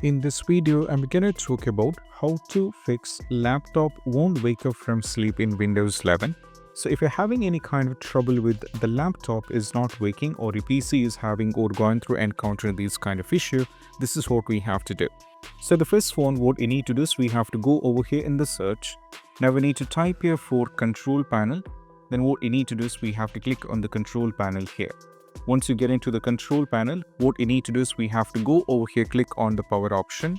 In this video, I'm going to talk about how to fix laptop won't wake up from sleep in Windows 11. So if you're having any kind of trouble with the laptop is not waking or your PC is having or going through encountering these kind of issue, this is what we have to do. So the first one, what you need to do is we have to go over here in the search. Now we need to type here for control panel. Then what you need to do is we have to click on the control panel here. Once you get into the control panel, what you need to do is we have to go over here, click on the power option.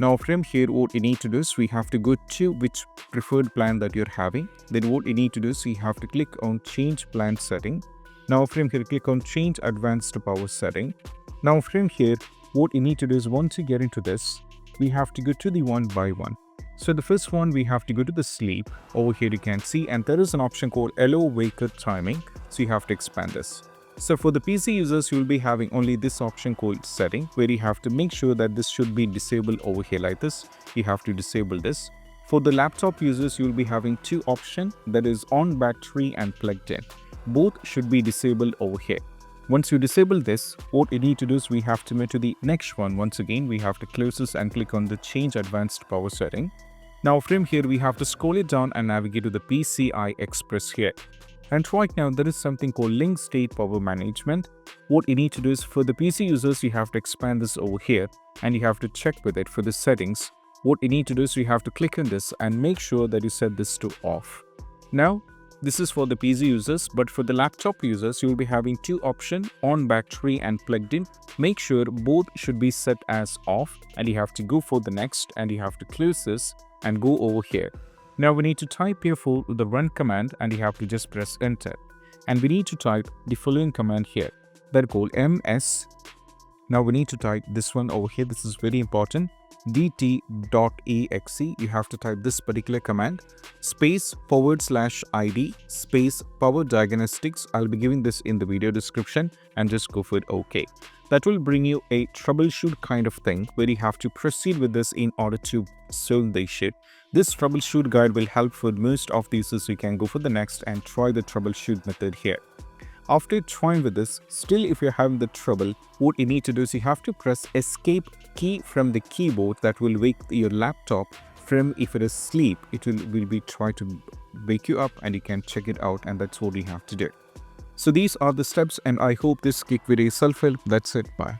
Now from here, what you need to do is we have to go to which preferred plan that you're having. Then what you need to do is we have to click on change plan setting. Now from here, click on change advanced power setting. Now from here, what you need to do is once you get into this, we have to go to the one by one. So the first one, we have to go to the sleep. Over here you can see, and there is an option called allow waker timing. So you have to expand this. So for the PC users, you will be having only this option called setting, where you have to make sure that this should be disabled over here like this. You have to disable this. For the laptop users, you will be having two options, that is on battery and plugged in. Both should be disabled over here. Once you disable this, what you need to do is we have to move to the next one. Once again, we have to close this and click on the change advanced power setting. Now from here, we have to scroll it down and navigate to the PCI Express here. And right now, there is something called link state power management. What you need to do is for the PC users, you have to expand this over here and you have to check with it for the settings. What you need to do is you have to click on this and make sure that you set this to off. Now, this is for the PC users, but for the laptop users, you will be having two options, on battery and plugged in. Make sure both should be set as off and you have to go for the next and you have to close this and go over here. Now we need to type here for the run command and you have to just press enter. And we need to type the following command here, that called ms. Now we need to type this one over here. This is very important. dt.exe. You have to type this particular command, space /id space power diagnostics. I'll be giving this in the video description and just go for it. OK. That will bring you a troubleshoot kind of thing where you have to proceed with this in order to solve the issue. This troubleshoot guide will help for most of these, so you can go for the next and try the troubleshoot method here. After trying with this, still if you're having the trouble, what you need to do is you have to press escape key from the keyboard. That will wake your laptop from, if it is sleep, it will be try to wake you up and you can check it out, and that's what you have to do. So these are the steps, and I hope this quick video is helpful. That's it. Bye.